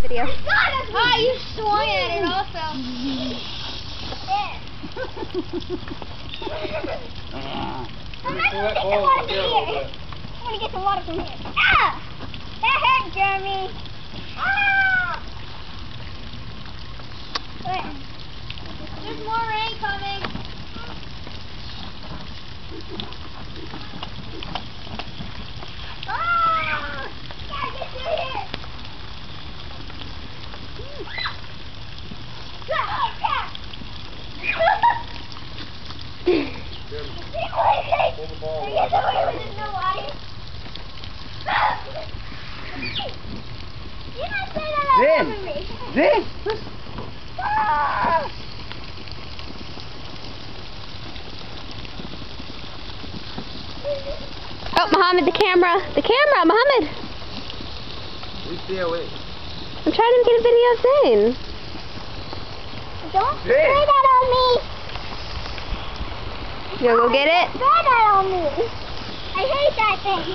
Video. Oh, you swung at it also. I'm not going to get some water from here. I'm going to get some water from here. Ah! That hurt, Jeremy. Ah! Wait. There's more rain coming. Ah! Gotta get through here. Pull the ball. Zin! Oh, Muhammad, the camera. The camera, Muhammad. We stay away. I'm trying to get a video of Zane. Don't spray that on me. You wanna go get it? Spray that on me. I hate that thing.